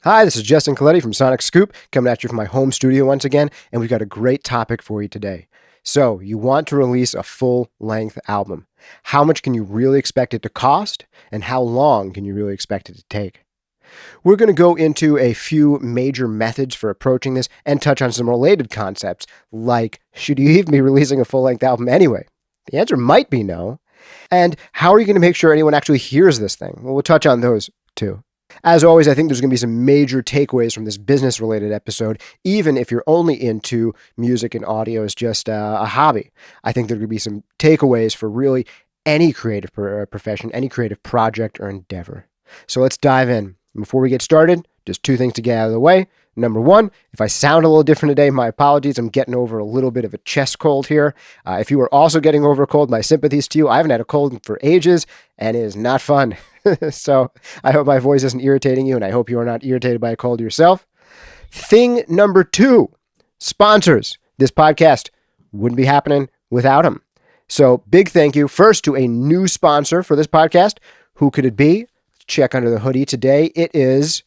Hi, this is Justin Colletti from SonicScoop, coming at you from my home studio once again, and we've got a great topic for you today. So, you want to release a full-length album. How much can you really expect it to cost, and how long can you really expect it to take? We're going to go into a few major methods for approaching this and touch on some related concepts, like should you even be releasing a full-length album anyway? The answer might be no. And how are you going to make sure anyone actually hears this thing? Well, we'll touch on those too. As always, I think there's going to be some major takeaways from this business-related episode, even if you're only into music and audio as just a hobby. I think there are going to be some takeaways for really any creative profession, any creative project or endeavor. So let's dive in. Before we get started, just two things to get out of the way. Number one, if I sound a little different today, my apologies. I'm getting over a little bit of a chest cold here. If you are also getting over a cold, my sympathies to you. I haven't had a cold for ages, and it is not fun. So I hope my voice isn't irritating you, and I hope you are not irritated by a cold yourself. Thing number two, sponsors. This podcast wouldn't be happening without them. So big thank you first to a new sponsor for this podcast. Who could it be? Check under the hoodie today. It is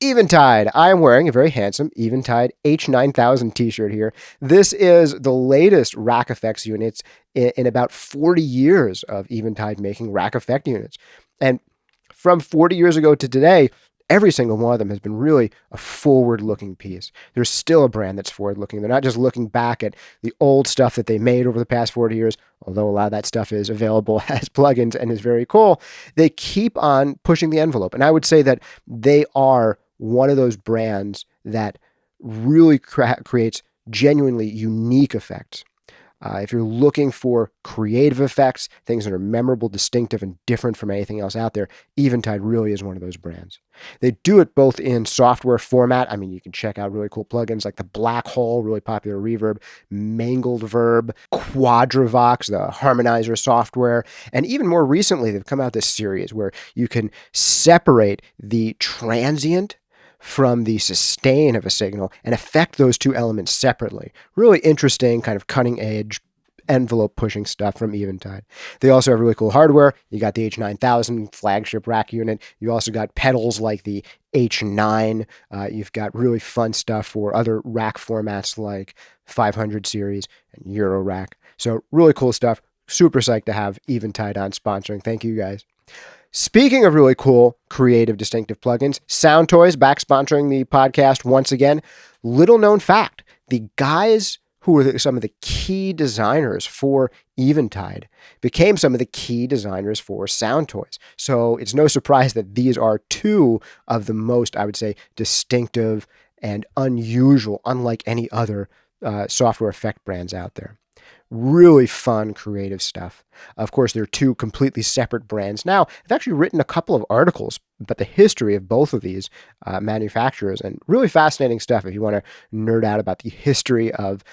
Eventide. I am wearing a very handsome Eventide H9000 t-shirt here. This is the latest rack effects units in about 40 years of Eventide making rack effect units. And from 40 years ago to today, every single one of them has been really a forward-looking piece. There's still a brand that's forward-looking. They're not just looking back at the old stuff that they made over the past 40 years, although a lot of that stuff is available as plugins and is very cool. They keep on pushing the envelope. And I would say that they are one of those brands that really creates genuinely unique effects. If you're looking for creative effects, things that are memorable, distinctive, and different from anything else out there, Eventide really is one of those brands. They do it both in software format. I mean, you can check out really cool plugins like the Black Hole, really popular reverb, Mangled Verb, Quadravox, the harmonizer software, and even more recently, they've come out this series where you can separate the transient from the sustain of a signal and affect those two elements separately. Really interesting, kind of cutting edge, envelope pushing stuff from Eventide. They also have really cool hardware. You got the H9000 flagship rack unit. You also got pedals like the H9. You've got really fun stuff for other rack formats like 500 series and Euro rack. So really cool stuff. Super psyched to have Eventide on sponsoring. Thank you guys. Speaking of really cool, creative, distinctive plugins, Sound Toys back sponsoring the podcast once again. Little known fact, the guys who were some of the key designers for Eventide became some of the key designers for Sound Toys. So it's no surprise that these are two of the most, I would say, distinctive and unusual, unlike any other software effect brands out there. Really fun, creative stuff. Of course, they're two completely separate brands. Now, I've actually written a couple of articles about the history of both of these manufacturers, and really fascinating stuff if you want to nerd out about the history of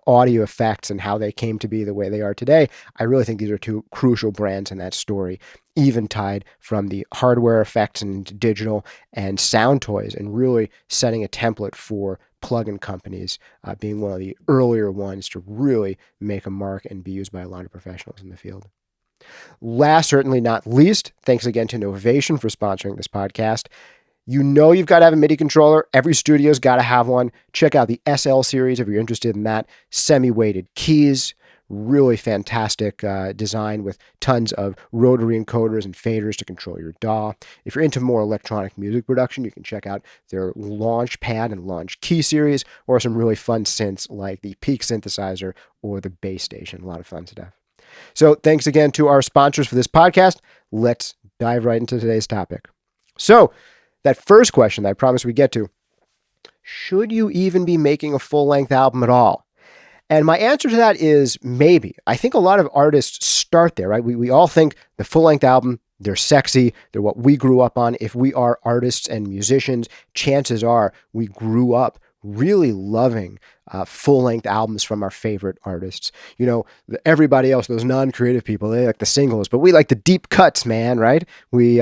audio effects and how they came to be the way they are today. I really think these are two crucial brands in that story. Eventide from the hardware effects and digital, and Sound Toys, and really setting a template for plugin companies, being one of the earlier ones to really make a mark and be used by a lot of professionals in the field. Last, certainly not least, thanks again to Novation for sponsoring this podcast. You know you've got to have a MIDI controller. Every studio's got to have one. Check out the SL series if you're interested in that. Semi-weighted keys. Really fantastic design with tons of rotary encoders and faders to control your DAW. If you're into more electronic music production, you can check out their Launch Pad and Launch Key series, or some really fun synths like the Peak Synthesizer or the Bass Station. A lot of fun stuff. So thanks again to our sponsors for this podcast. Let's dive right into today's topic. So that first question that I promised we'd get to, should you even be making a full-length album at all? And my answer to that is maybe. I think a lot of artists start there, right? We all think the full-length album, they're sexy, they're what we grew up on. If we are artists and musicians, chances are we grew up really loving full-length albums from our favorite artists. You know, everybody else, those non-creative people, they like the singles, but we like the deep cuts, man, right? We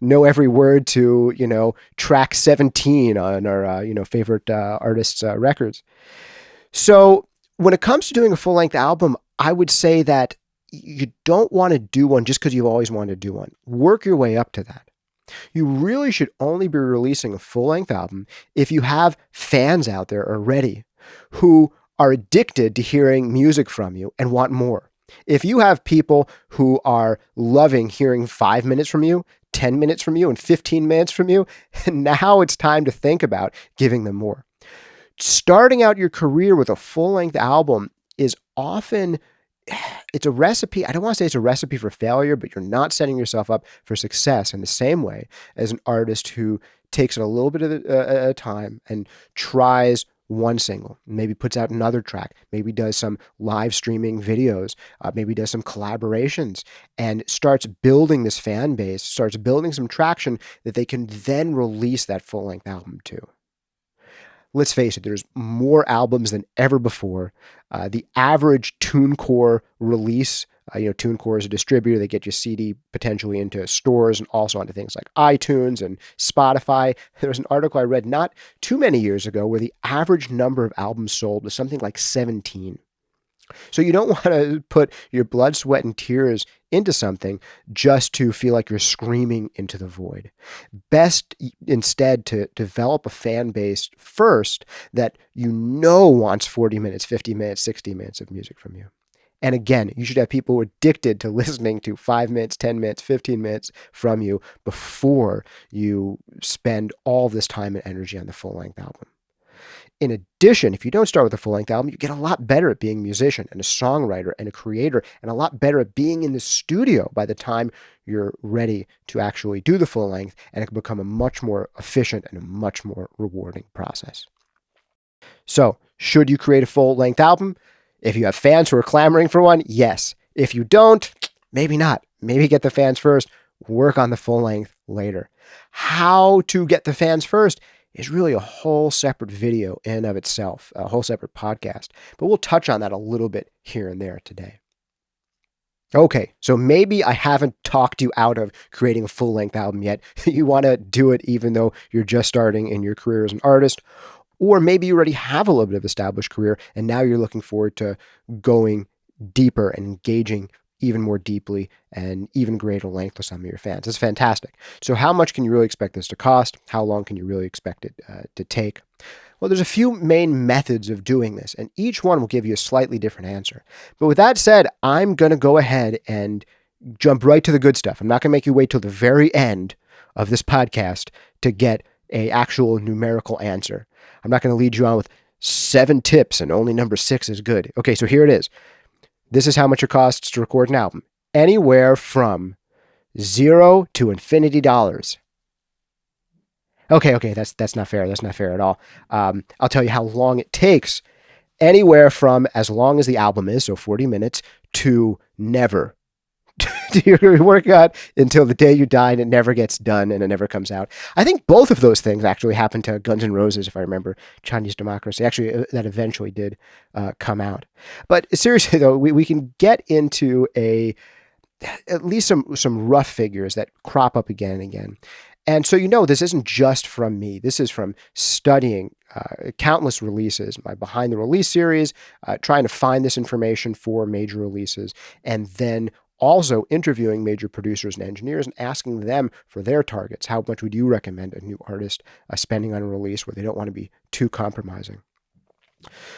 know every word to, track 17 on our, favorite artists' records. So when it comes to doing a full-length album, I would say that you don't want to do one just because you've always wanted to do one. Work your way up to that. You really should only be releasing a full-length album if you have fans out there already who are addicted to hearing music from you and want more. If you have people who are loving hearing 5 minutes from you, 10 minutes from you, and 15 minutes from you, now it's time to think about giving them more. Starting out your career with a full-length album is often, it's a recipe. I don't want to say it's a recipe for failure, but you're not setting yourself up for success in the same way as an artist who takes it a little bit at a time and tries one single, maybe puts out another track, maybe does some live streaming videos, maybe does some collaborations, and starts building this fan base, starts building some traction that they can then release that full-length album to. Let's face it, there's more albums than ever before. The average TuneCore release, TuneCore is a distributor. They get your CD potentially into stores and also onto things like iTunes and Spotify. There was an article I read not too many years ago where the average number of albums sold was something like 17. So you don't want to put your blood, sweat, and tears into something just to feel like you're screaming into the void. Best instead to develop a fan base first that wants 40 minutes, 50 minutes, 60 minutes of music from you. And again, you should have people addicted to listening to 5 minutes, 10 minutes, 15 minutes from you before you spend all this time and energy on the full-length album. In addition, if you don't start with a full-length album, you get a lot better at being a musician and a songwriter and a creator, and a lot better at being in the studio by the time you're ready to actually do the full length, and it can become a much more efficient and a much more rewarding process. So, should you create a full-length album? If you have fans who are clamoring for one, yes. If you don't, maybe not. Maybe get the fans first, work on the full length later. How to get the fans first is really a whole separate video in and of itself, a whole separate podcast. But we'll touch on that a little bit here and there today. Okay, so maybe I haven't talked you out of creating a full-length album yet. You want to do it even though you're just starting in your career as an artist. Or maybe you already have a little bit of established career and now you're looking forward to going deeper and engaging even more deeply and even greater length with some of your fans. It's fantastic. So how much can you really expect this to cost? How long can you really expect it to take? Well, there's a few main methods of doing this, and each one will give you a slightly different answer. But with that said, I'm going to go ahead and jump right to the good stuff. I'm not going to make you wait till the very end of this podcast to get an actual numerical answer. I'm not going to lead you on with 7 tips and only number 6 is good. Okay, so here it is. This is how much it costs to record an album. Anywhere from $0 to infinity dollars. Okay, that's not fair. That's not fair at all. I'll tell you how long it takes. Anywhere from as long as the album is, so 40 minutes, to never. You work on until the day you die and it never gets done and it never comes out. I think both of those things actually happened to Guns N' Roses, if I remember, Chinese Democracy. Actually, that eventually did come out. But seriously, though, we can get into at least some rough figures that crop up again and again. And so, this isn't just from me. This is from studying countless releases, my Behind the Release series, trying to find this information for major releases, and then also interviewing major producers and engineers and asking them for their targets. How much would you recommend a new artist spending on a release where they don't want to be too compromising?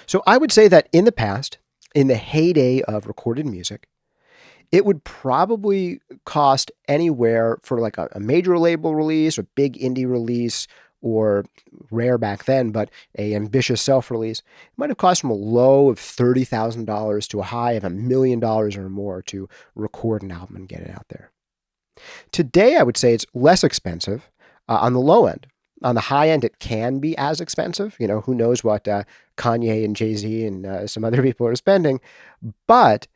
So I would say that in the past, in the heyday of recorded music, it would probably cost anywhere for like a major label release or big indie release, or rare back then, but a ambitious self-release. It might have cost from a low of $30,000 to a high of $1 million or more to record an album and get it out there. Today, I would say it's less expensive on the low end. On the high end, it can be as expensive. Who knows what Kanye and Jay-Z and some other people are spending. But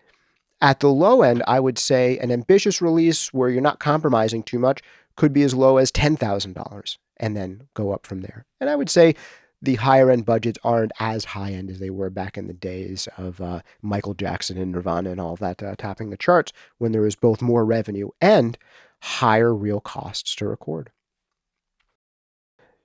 at the low end, I would say an ambitious release where you're not compromising too much could be as low as $10,000 and then go up from there. And I would say the higher end budgets aren't as high end as they were back in the days of Michael Jackson and Nirvana and all that topping the charts, when there was both more revenue and higher real costs to record.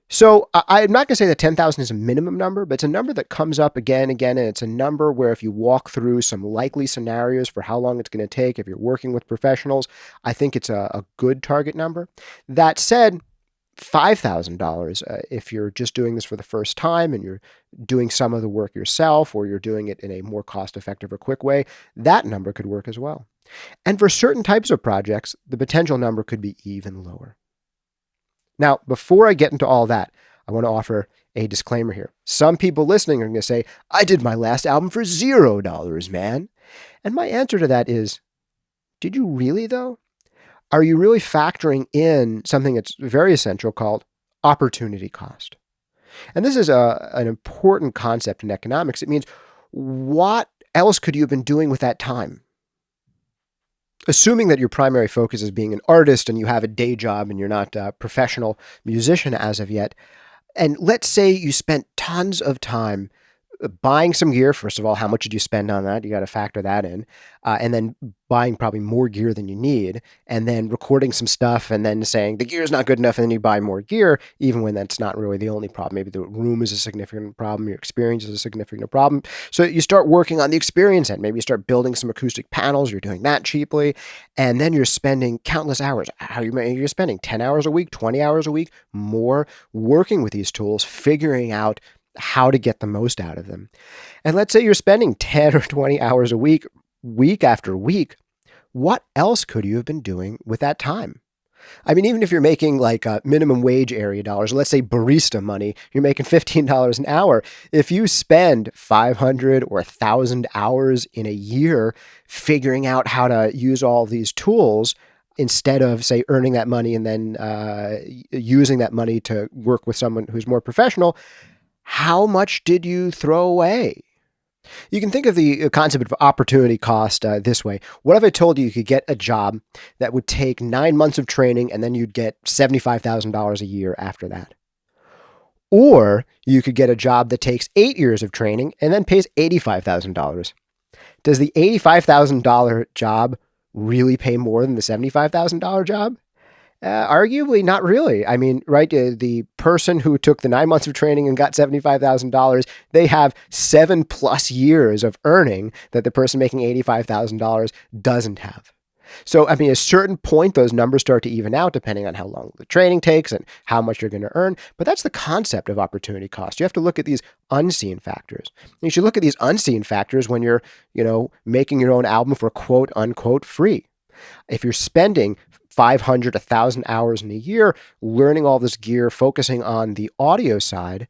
So I'm not going to say that 10,000 is a minimum number, but it's a number that comes up again and again. And it's a number where if you walk through some likely scenarios for how long it's going to take, if you're working with professionals, I think it's a good target number. That said, $5,000, if you're just doing this for the first time and you're doing some of the work yourself, or you're doing it in a more cost-effective or quick way, that number could work as well. And for certain types of projects, the potential number could be even lower. Now, before I get into all that, I want to offer a disclaimer here. Some people listening are going to say, I did my last album for $0, man. And my answer to that is, did you really though? Are you really factoring in something that's very essential called opportunity cost? And this is an important concept in economics. It means, what else could you have been doing with that time? Assuming that your primary focus is being an artist and you have a day job and you're not a professional musician as of yet, and let's say you spent tons of time buying some gear. First of all, how much did you spend on that? You got to factor that in. And then buying probably more gear than you need, and then recording some stuff and then saying the gear is not good enough. And then you buy more gear, even when that's not really the only problem. Maybe the room is a significant problem. Your experience is a significant problem. So you start working on the experience end. Maybe you start building some acoustic panels. You're doing that cheaply. And then you're spending countless hours. You're spending 10 hours a week, 20 hours a week, more working with these tools, figuring out how to get the most out of them. And let's say you're spending 10 or 20 hours a week, week after week. What else could you have been doing with that time? I mean, even if you're making like minimum wage area dollars, let's say barista money, you're making $15 an hour. If you spend 500 or 1,000 hours in a year figuring out how to use all these tools, instead of, say, earning that money and then using that money to work with someone who's more professional, how much did you throw away? You can think of the concept of opportunity cost this way. What if I told you could get a job that would take 9 months of training and then you'd get $75,000 a year after that? Or you could get a job that takes 8 years of training and then pays $85,000. Does the $85,000 job really pay more than the $75,000 job? Arguably, not really. I mean, right, the person who took the 9 months of training and got $75,000, they have 7+ years of earning that the person making $85,000 doesn't have. So, I mean, at a certain point, those numbers start to even out depending on how long the training takes and how much you're going to earn. But that's the concept of opportunity cost. You have to look at these unseen factors. You should look at these unseen factors when you're, making your own album for quote unquote free. If you're spending 500, 1,000 hours in a year learning all this gear, focusing on the audio side,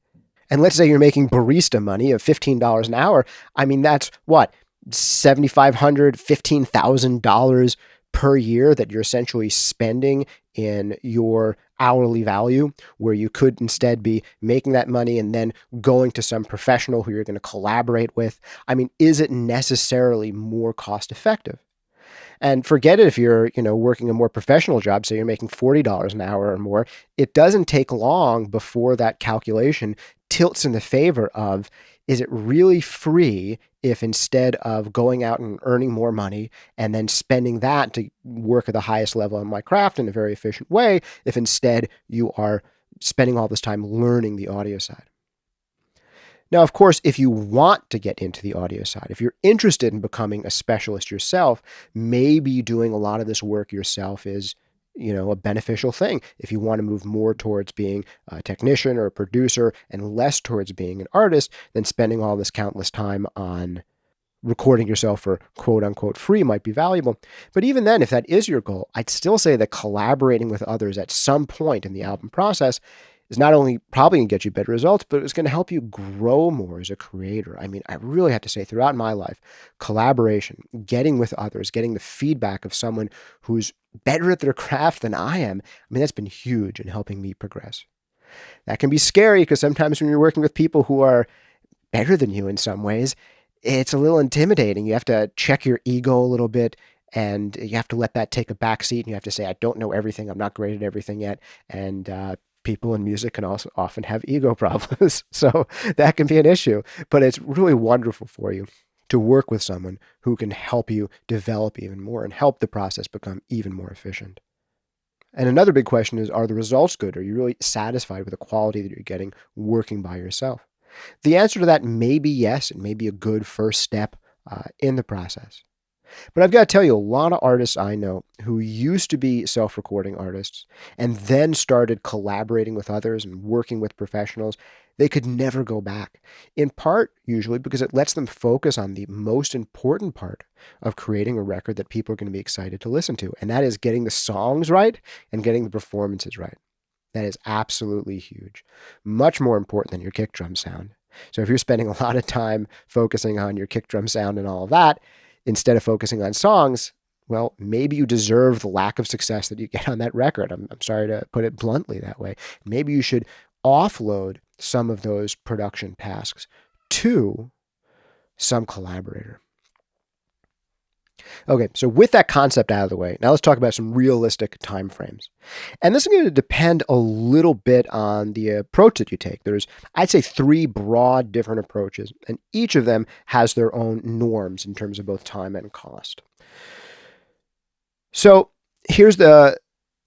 and let's say you're making barista money of $15 an hour, I mean, that's what, $7,500, $15,000 per year that you're essentially spending in your hourly value, where you could instead be making that money and then going to some professional who you're going to collaborate with. I mean, is it necessarily more cost effective? And forget it if you're, working a more professional job, so you're making $40 an hour or more. It doesn't take long before that calculation tilts in the favor of, is it really free if instead of going out and earning more money and then spending that to work at the highest level in my craft in a very efficient way, if instead you are spending all this time learning the audio side? Now, of course, if you want to get into the audio side, if you're interested in becoming a specialist yourself, maybe doing a lot of this work yourself is, a beneficial thing. If you want to move more towards being a technician or a producer and less towards being an artist, then spending all this countless time on recording yourself for quote unquote free might be valuable. But even then, if that is your goal, I'd still say that collaborating with others at some point in the album process is not only probably going to get you better results, but it's going to help you grow more as a creator. I mean, I really have to say, throughout my life, collaboration, getting with others, getting the feedback of someone who's better at their craft than I am, that's been huge in helping me progress. That can be scary because sometimes when you're working with people who are better than you in some ways, it's a little intimidating. You have to check your ego a little bit, and you have to let that take a back seat, and you have to say, I don't know everything. I'm not great at everything yet. And people in music can also often have ego problems. So that can be an issue, but it's really wonderful for you to work with someone who can help you develop even more and help the process become even more efficient. And another big question is, are the results good? Are you really satisfied with the quality that you're getting working by yourself? The answer to that may be yes. It may be a good first step in the process. But I've got to tell you, a lot of artists I know who used to be self-recording artists and then started collaborating with others and working with professionals, they could never go back. In part, usually, because it lets them focus on the most important part of creating a record that people are going to be excited to listen to, and that is getting the songs right and getting the performances right. That is absolutely huge. Much more important than your kick drum sound. So if you're spending a lot of time focusing on your kick drum sound and all of that, instead of focusing on songs, well, maybe you deserve the lack of success that you get on that record. I'm sorry to put it bluntly that way. Maybe you should offload some of those production tasks to some collaborator. Okay, so with that concept out of the way, now let's talk about some realistic timeframes. And this is going to depend a little bit on the approach that you take. There's, I'd say, 3 broad different approaches, and each of them has their own norms in terms of both time and cost. So here's the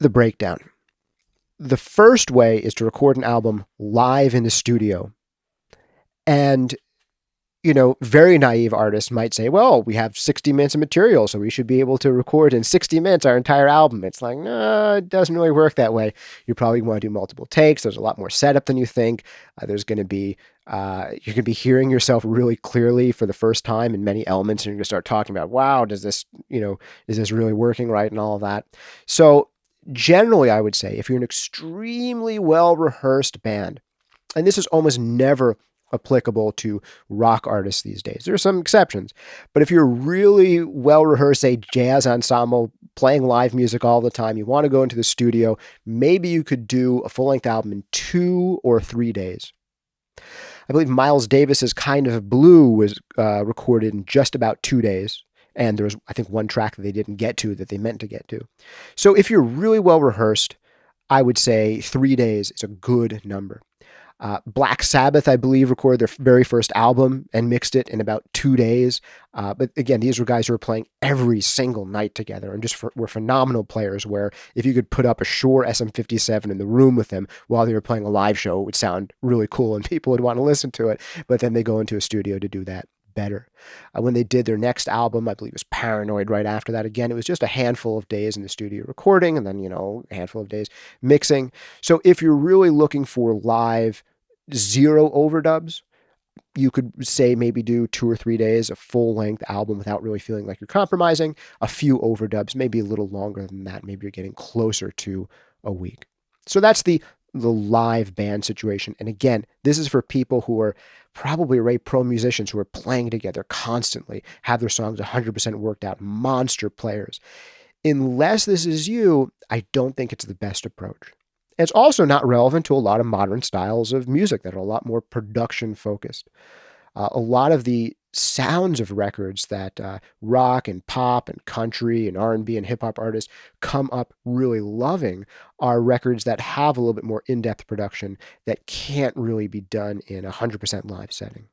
breakdown. The first way is to record an album live in the studio. And very naive artists might say, well, we have 60 minutes of material, so we should be able to record in 60 minutes our entire album. It's like, no, it doesn't really work that way. You probably want to do multiple takes. There's a lot more setup than you think. There's going to be, you're going to be hearing yourself really clearly for the first time in many elements, and you're going to start talking about, wow, is this really working right and all of that. So generally, I would say if you're an extremely well-rehearsed band, and this is almost never applicable to rock artists these days. There are some exceptions, but if you're really well-rehearsed, a jazz ensemble playing live music all the time, you want to go into the studio, maybe you could do a full-length album in 2 or 3 days. I believe Miles Davis's Kind of Blue was recorded in just about 2 days. And there was, I think, 1 track that they didn't get to that they meant to get to. So if you're really well-rehearsed, I would say 3 days is a good number. Black Sabbath, I believe, recorded their very first album and mixed it in about 2 days. But again, these were guys who were playing every single night together and just were phenomenal players, where if you could put up a Shure SM57 in the room with them while they were playing a live show, it would sound really cool and people would want to listen to it. But then they go into a studio to do that better. When they did their next album, I believe it was Paranoid right after that. Again, it was just a handful of days in the studio recording and then, a handful of days mixing. So if you're really looking for live 0 overdubs, you could say maybe do 2 or 3 days, a full-length album without really feeling like you're compromising. A few overdubs, maybe a little longer than that. Maybe you're getting closer to a week. So that's the live band situation. And again, this is for people who are probably already pro musicians who are playing together constantly, have their songs 100% worked out, monster players. Unless this is you, I don't think it's the best approach. It's also not relevant to a lot of modern styles of music that are a lot more production focused. A lot of the sounds of records that rock and pop and country and R&B and hip hop artists come up really loving are records that have a little bit more in-depth production that can't really be done in a 100% live setting.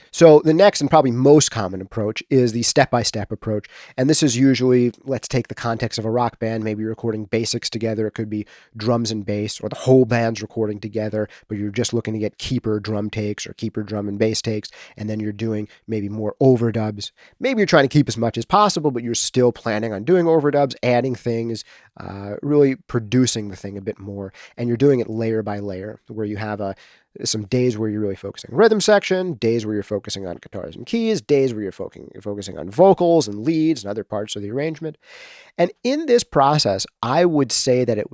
So the next and probably most common approach is the step-by-step approach. And this is usually, let's take the context of a rock band. Maybe you're recording basics together. It could be drums and bass, or the whole band's recording together, but you're just looking to get keeper drum takes or keeper drum and bass takes. And then you're doing maybe more overdubs. Maybe you're trying to keep as much as possible, but you're still planning on doing overdubs, adding things, really producing the thing a bit more. And you're doing it layer by layer, where you have some days where you're really focusing on rhythm section, days where you're focusing on guitars and keys, days where you're focusing on vocals and leads and other parts of the arrangement. And in this process, I would say that a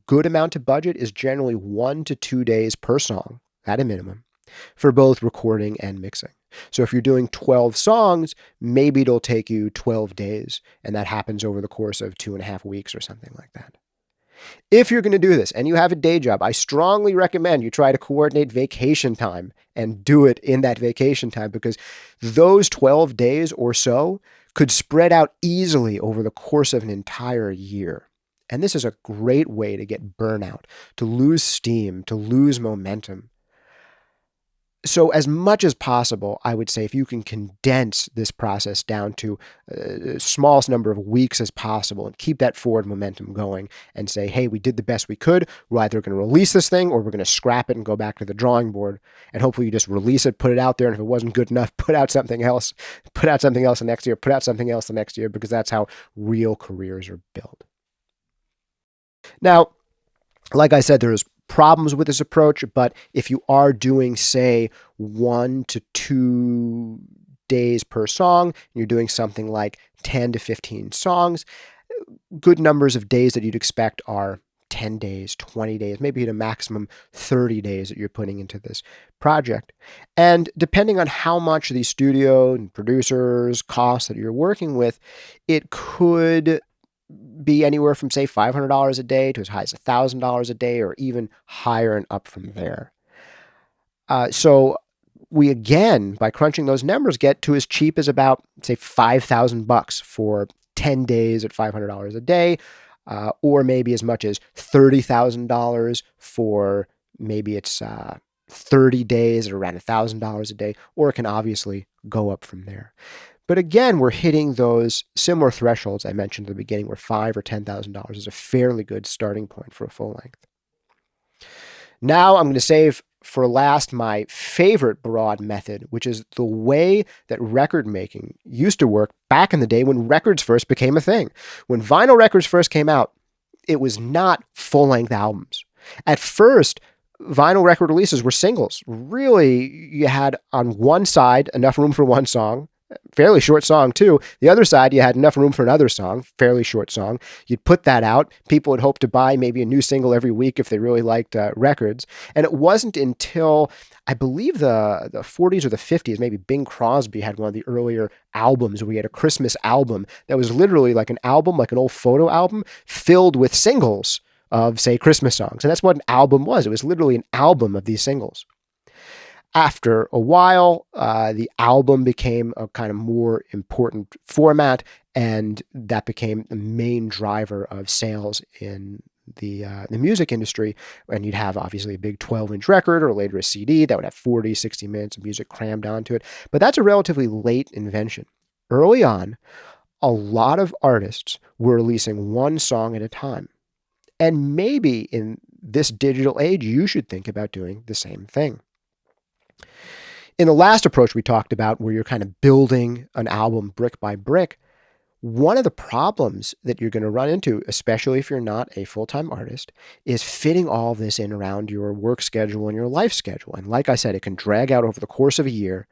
good amount of budget is generally 1 to 2 days per song at a minimum for both recording and mixing. So if you're doing 12 songs, maybe it'll take you 12 days, and that happens over the course of 2.5 weeks or something like that. If you're going to do this and you have a day job, I strongly recommend you try to coordinate vacation time and do it in that vacation time, because those 12 days or so could spread out easily over the course of an entire year. And this is a great way to get burnout, to lose steam, to lose momentum. So as much as possible, I would say if you can condense this process down to the smallest number of weeks as possible and keep that forward momentum going and say, hey, we did the best we could. We're either going to release this thing or we're going to scrap it and go back to the drawing board. And hopefully you just release it, put it out there. And if it wasn't good enough, put out something else the next year, put out something else the next year, because that's how real careers are built. Now, like I said, there's problems with this approach, but if you are doing, say, 1 to 2 days per song, you're doing something like 10 to 15 songs, good numbers of days that you'd expect are 10 days, 20 days, maybe at a maximum 30 days that you're putting into this project. And depending on how much the studio and producers cost that you're working with, it could be anywhere from, say, $500 a day to as high as $1,000 a day, or even higher and up from there. So we, again, by crunching those numbers, get to as cheap as about, say, $5,000 for 10 days at $500 a day, or maybe as much as $30,000 for maybe it's 30 days at around $1,000 a day, or it can obviously go up from there. But again, we're hitting those similar thresholds I mentioned at the beginning, where $5,000 or $10,000 is a fairly good starting point for a full length. Now I'm going to save for last my favorite broad method, which is the way that record making used to work back in the day when records first became a thing. When vinyl records first came out, it was not full-length albums. At first, vinyl record releases were singles. Really, you had on one side enough room for one song, fairly short song too. The other side, you had enough room for another song, fairly short song. You'd put that out. People would hope to buy maybe a new single every week if they really liked records. And it wasn't until, I believe, the 40s or the 50s, maybe Bing Crosby had one of the earlier albums where he had a Christmas album that was literally like an album, like an old photo album, filled with singles of, say, Christmas songs. And that's what an album was. It was literally an album of these singles. After a while, the album became a kind of more important format, and that became the main driver of sales in the music industry. And you'd have obviously a big 12-inch record, or later a CD that would have 40, 60 minutes of music crammed onto it. But that's a relatively late invention. Early on, a lot of artists were releasing one song at a time. And maybe in this digital age, you should think about doing the same thing. In the last approach we talked about, where you're kind of building an album brick by brick, one of the problems that you're going to run into, especially if you're not a full-time artist, is fitting all of this in around your work schedule and your life schedule. And like I said, it can drag out over the course of a year.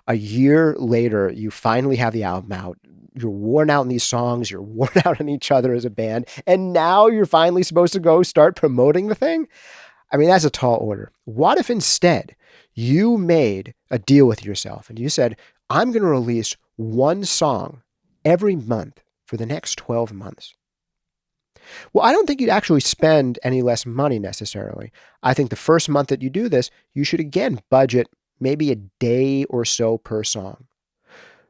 A year later, you finally have the album out. You're worn out in these songs. You're worn out in each other as a band. And now you're finally supposed to go start promoting the thing? I mean, that's a tall order. What if instead you made a deal with yourself and you said, I'm going to release one song every month for the next 12 months? Well, I don't think you'd actually spend any less money necessarily. I think the first month that you do this, you should again budget maybe a day or so per song,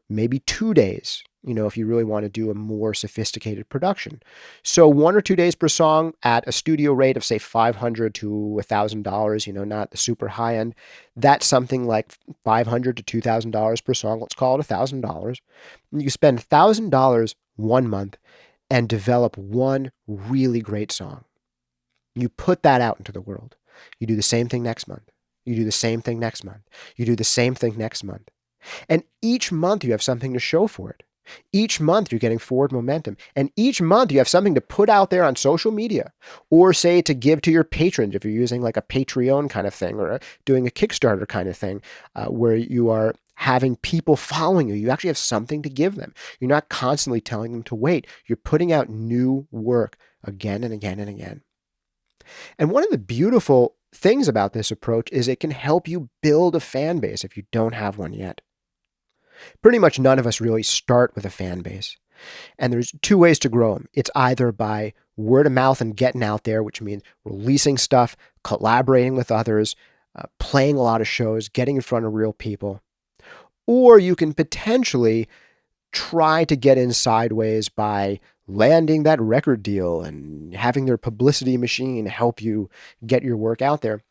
maybe 2 days, if you really want to do a more sophisticated production. So 1 or 2 days per song at a studio rate of, say, $500 to $1,000, not the super high end. That's something like $500 to $2,000 per song. Let's call it $1,000. You spend $1,000 one month and develop one really great song. You put that out into the world. You do the same thing next month. You do the same thing next month. You do the same thing next month. And each month you have something to show for it. Each month you're getting forward momentum. And each month you have something to put out there on social media, or say to give to your patrons if you're using like a Patreon kind of thing, or doing a Kickstarter kind of thing, where you are having people following you. You actually have something to give them. You're not constantly telling them to wait. You're putting out new work again and again and again. And one of the beautiful things about this approach is it can help you build a fan base if you don't have one yet. Pretty much none of us really start with a fan base. And there's two ways to grow them. It's either by word of mouth and getting out there, which means releasing stuff, collaborating with others, playing a lot of shows, getting in front of real people. Or you can potentially try to get in sideways by landing that record deal and having their publicity machine help you get your work out there.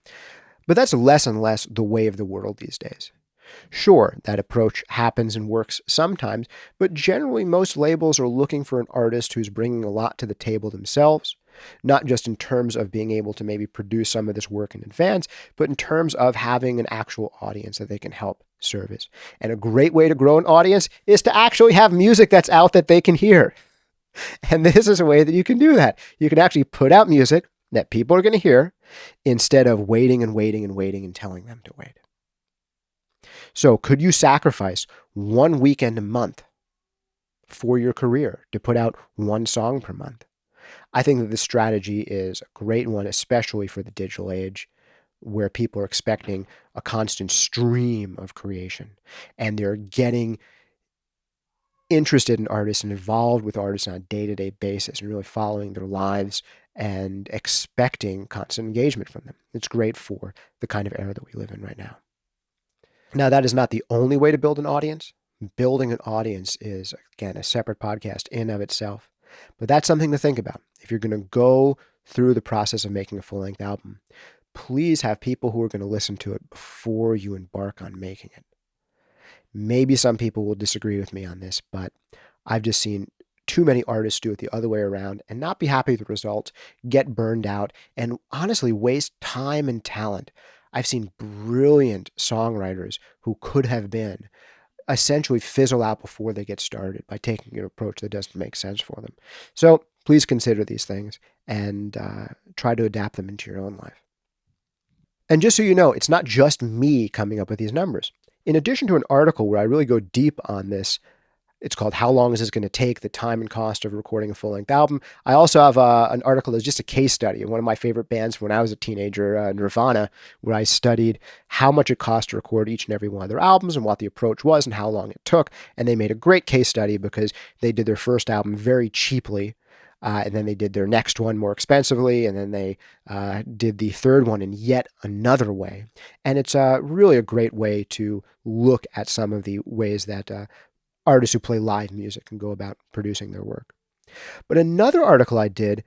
But that's less and less the way of the world these days. Sure, that approach happens and works sometimes, but generally most labels are looking for an artist who's bringing a lot to the table themselves, not just in terms of being able to maybe produce some of this work in advance, but in terms of having an actual audience that they can help service. And a great way to grow an audience is to actually have music that's out that they can hear. And this is a way that you can do that. You can actually put out music that people are going to hear instead of waiting and waiting and waiting and telling them to wait. So could you sacrifice one weekend a month for your career to put out one song per month? I think that this strategy is a great one, especially for the digital age, where people are expecting a constant stream of creation and they're getting interested in artists and involved with artists on a day-to-day basis and really following their lives and expecting constant engagement from them. It's great for the kind of era that we live in right now. Now, that is not the only way to build an audience. Building an audience is, again, a separate podcast in of itself. But that's something to think about. If you're going to go through the process of making a full-length album, please have people who are going to listen to it before you embark on making it. Maybe some people will disagree with me on this, but I've just seen too many artists do it the other way around and not be happy with the results, get burned out, and honestly waste time and talent. I've seen brilliant songwriters who could have been essentially fizzle out before they get started by taking an approach that doesn't make sense for them. So please consider these things and try to adapt them into your own life. And just so you know, it's not just me coming up with these numbers. In addition to an article where I really go deep on this, it's called How Long Is This Going to Take? The Time and Cost of Recording a Full-Length Album. I also have an article that's just a case study of one of my favorite bands when I was a teenager, Nirvana, where I studied how much it cost to record each and every one of their albums and what the approach was and how long it took. And they made a great case study because they did their first album very cheaply. And then they did their next one more expensively, and then they did the third one in yet another way. And it's really a great way to look at some of the ways that artists who play live music can go about producing their work. But another article I did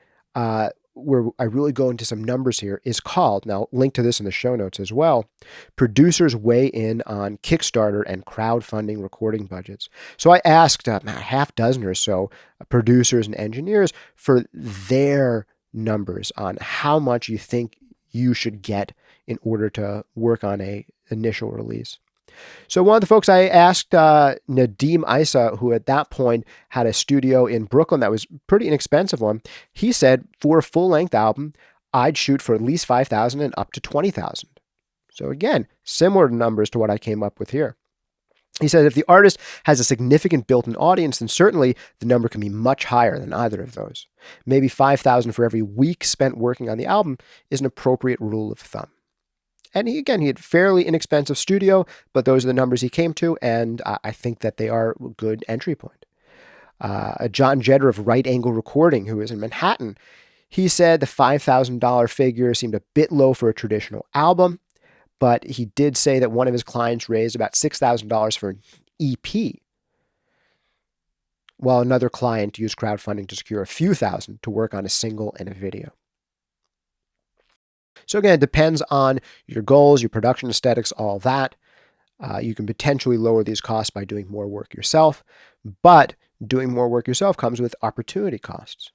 where I really go into some numbers here is called, now link to this in the show notes as well, Producers Weigh In on Kickstarter and Crowdfunding Recording Budgets. So I asked a half dozen or so producers and engineers for their numbers on how much you think you should get in order to work on a initial release. So one of the folks I asked, Nadeem Isa, who at that point had a studio in Brooklyn that was pretty inexpensive one, he said for a full-length album, I'd shoot for at least $5,000 and up to $20,000. So again, similar numbers to what I came up with here. He said if the artist has a significant built-in audience, then certainly the number can be much higher than either of those. Maybe $5,000 for every week spent working on the album is an appropriate rule of thumb. And he had fairly inexpensive studio, but those are the numbers he came to, and I think that they are a good entry point. John Jetter of Right Angle Recording, who is in Manhattan, he said the $5,000 figure seemed a bit low for a traditional album, but he did say that one of his clients raised about $6,000 for an EP, while another client used crowdfunding to secure a few thousand to work on a single and a video. So again, it depends on your goals, your production aesthetics, all that. You can potentially lower these costs by doing more work yourself, but doing more work yourself comes with opportunity costs.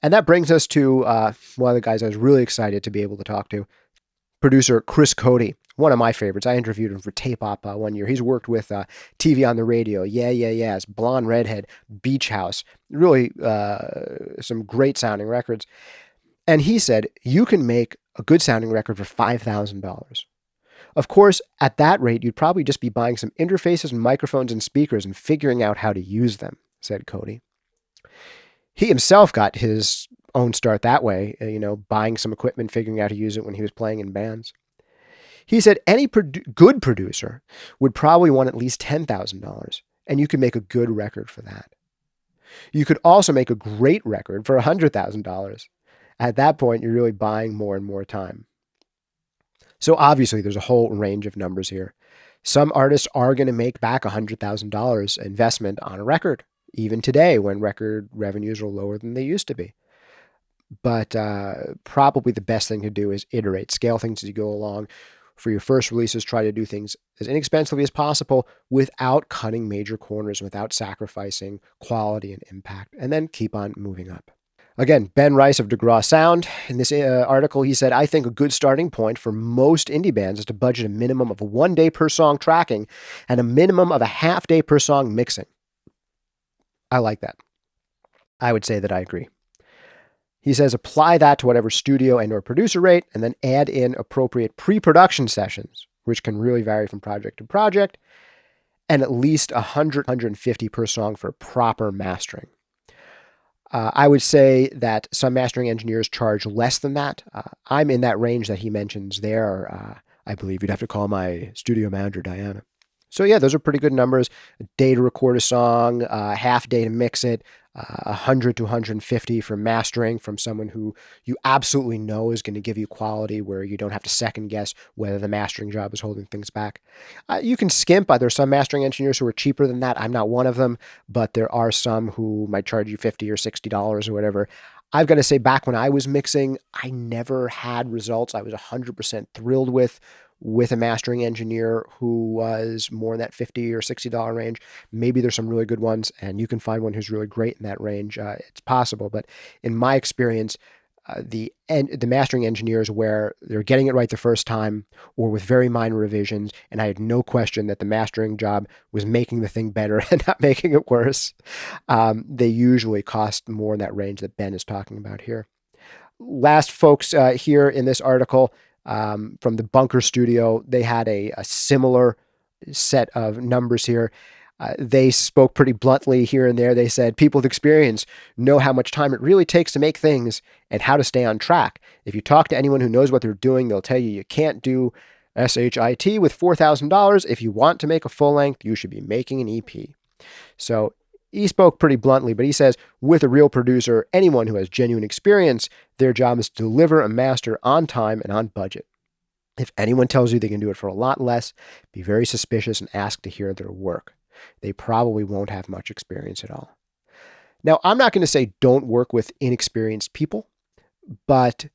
And that brings us to one of the guys I was really excited to be able to talk to, producer Chris Cody, one of my favorites. I interviewed him for Tape Op one year. He's worked with TV on the Radio, Yeah, Yeah, Yeahs, Blonde Redhead, Beach House, really some great sounding records. And he said, you can make a good sounding record for $5,000. Of course, at that rate, you'd probably just be buying some interfaces and microphones and speakers and figuring out how to use them, said Cody. He himself got his own start that way, buying some equipment, figuring out how to use it when he was playing in bands. He said any good producer would probably want at least $10,000, and you could make a good record for that. You could also make a great record for $100,000. At that point, you're really buying more and more time. So obviously, there's a whole range of numbers here. Some artists are going to make back $100,000 investment on a record, even today when record revenues are lower than they used to be. but probably the best thing to do is iterate, scale things as you go along. For your first releases, try to do things as inexpensively as possible without cutting major corners, without sacrificing quality and impact, and then keep on moving up. Again, Ben Rice of DeGraw Sound, in this article, he said, I think a good starting point for most indie bands is to budget a minimum of 1 day per song tracking and a minimum of a half day per song mixing. I like that. I would say that I agree. He says, apply that to whatever studio and or producer rate, and then add in appropriate pre-production sessions, which can really vary from project to project, and at least 100, 150 per song for proper mastering. I would say that some mastering engineers charge less than that. I'm in that range that he mentions there. I believe you'd have to call my studio manager, Diana. So yeah, those are pretty good numbers. A day to record a song, half day to mix it, 100 to 150 for mastering from someone who you absolutely know is going to give you quality where you don't have to second guess whether the mastering job is holding things back. You can skimp. There's some mastering engineers who are cheaper than that. I'm not one of them, but there are some who might charge you $50 or $60 or whatever. I've got to say, back when I was mixing, I never had results I was 100% thrilled with a mastering engineer who was more in that $50 or $60 range. Maybe there's some really good ones, and you can find one who's really great in that range. It's possible, but in my experience, the mastering engineers where they're getting it right the first time or with very minor revisions, and I had no question that the mastering job was making the thing better and not making it worse, they usually cost more in that range that Ben is talking about here. Last, folks, here in this article, from the Bunker Studio, they had a similar set of numbers here. They spoke pretty bluntly here and there. They said, people with experience know how much time it really takes to make things and how to stay on track. If you talk to anyone who knows what they're doing, they'll tell you you can't do SHIT with $4,000. If you want to make a full length, you should be making an EP. So he spoke pretty bluntly, but he says, with a real producer, anyone who has genuine experience, their job is to deliver a master on time and on budget. If anyone tells you they can do it for a lot less, be very suspicious and ask to hear their work. They probably won't have much experience at all. Now, I'm not going to say don't work with inexperienced people, but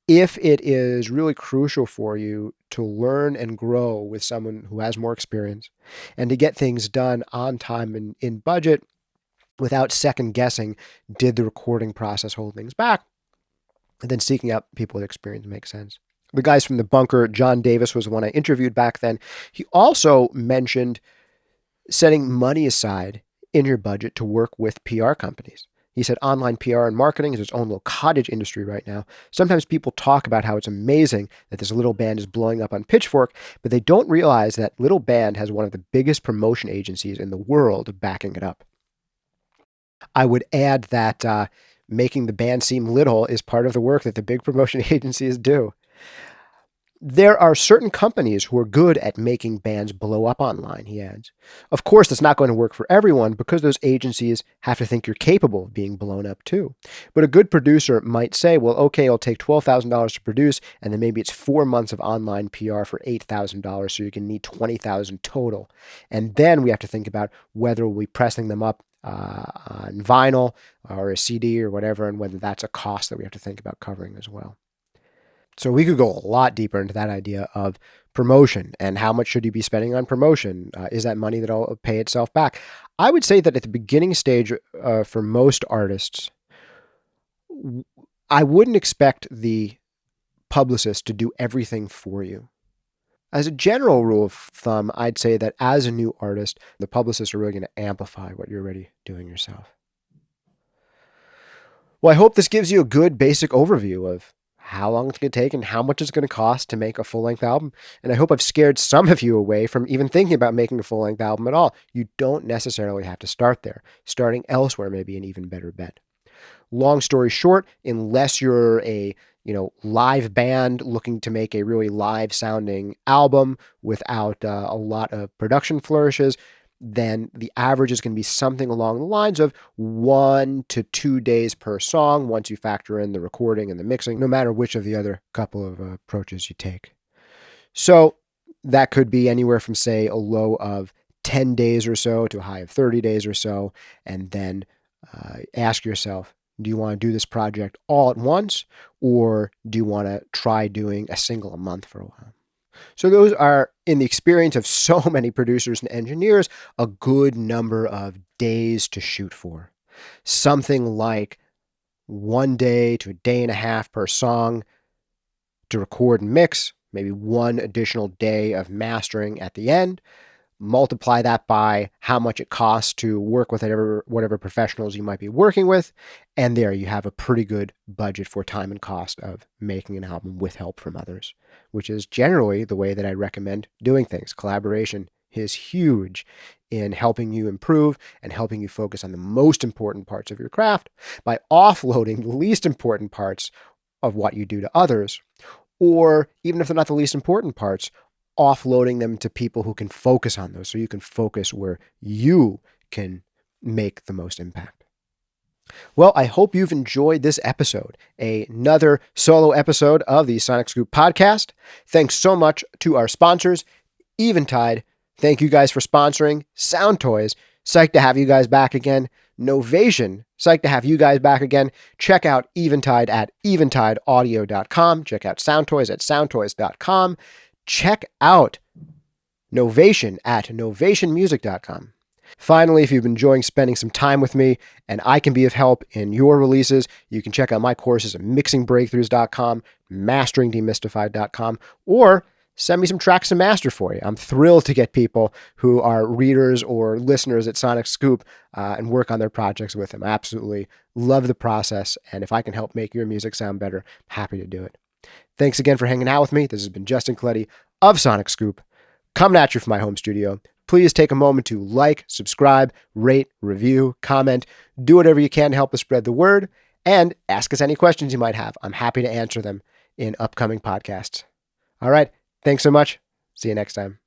if it is really crucial for you to learn and grow with someone who has more experience and to get things done on time and in budget without second guessing, did the recording process hold things back? And then seeking out people with experience makes sense. The guys from the Bunker, John Davis was the one I interviewed back then. He also mentioned setting money aside in your budget to work with PR companies. He said online PR and marketing is its own little cottage industry right now. Sometimes people talk about how it's amazing that this little band is blowing up on Pitchfork, but they don't realize that little band has one of the biggest promotion agencies in the world backing it up. I would add that making the band seem little is part of the work that the big promotion agencies do. There are certain companies who are good at making bands blow up online, he adds. Of course, that's not going to work for everyone because those agencies have to think you're capable of being blown up too. But a good producer might say, well, okay, it'll take $12,000 to produce, and then maybe it's 4 months of online PR for $8,000, so you can need $20,000 total. And then we have to think about whether we'll be pressing them up on vinyl or a CD or whatever, and whether that's a cost that we have to think about covering as well. So we could go a lot deeper into that idea of promotion and how much should you be spending on promotion? Is that money that'll pay itself back? I would say that at the beginning stage for most artists, I wouldn't expect the publicist to do everything for you. As a general rule of thumb, I'd say that as a new artist, the publicists are really going to amplify what you're already doing yourself. Well, I hope this gives you a good basic overview of how long it's going to take and how much it's going to cost to make a full-length album. And I hope I've scared some of you away from even thinking about making a full-length album at all. You don't necessarily have to start there. Starting elsewhere may be an even better bet. Long story short, unless you're a live band looking to make a really live-sounding album without a lot of production flourishes, then the average is going to be something along the lines of 1 to 2 days per song once you factor in the recording and the mixing, no matter which of the other couple of approaches you take. So that could be anywhere from, say, a low of 10 days or so to a high of 30 days or so, and then ask yourself, Do you want to do this project all at once, or do you want to try doing a single a month for a while? So those are, in the experience of so many producers and engineers, a good number of days to shoot for. Something like 1 day to a day and a half per song to record and mix, maybe one additional day of mastering at the end. Multiply that by how much it costs to work with whatever professionals you might be working with, and there you have a pretty good budget for time and cost of making an album with help from others, which is generally the way that I recommend doing things. Collaboration is huge in helping you improve and helping you focus on the most important parts of your craft by offloading the least important parts of what you do to others, or even if they're not the least important parts, offloading them to people who can focus on those so you can focus where you can make the most impact. Well, I hope you've enjoyed this episode, another solo episode of the SonicScoop podcast. Thanks so much to our sponsors, Eventide. Thank you guys for sponsoring. Sound Toys, psyched to have you guys back again. Novation, psyched to have you guys back again. Check out Eventide at eventideaudio.com. Check out Sound Toys at soundtoys.com. Check out Novation at novationmusic.com. Finally, if you've been enjoying spending some time with me and I can be of help in your releases, you can check out my courses at mixingbreakthroughs.com, masteringdemystified.com, or send me some tracks to master for you. I'm thrilled to get people who are readers or listeners at SonicScoop and work on their projects with them. I absolutely love the process, and if I can help make your music sound better, I'm happy to do it. Thanks again for hanging out with me. This has been Justin Colletti of SonicScoop, coming at you from my home studio. Please take a moment to like, subscribe, rate, review, comment, do whatever you can to help us spread the word, and ask us any questions you might have. I'm happy to answer them in upcoming podcasts. All right. Thanks so much. See you next time.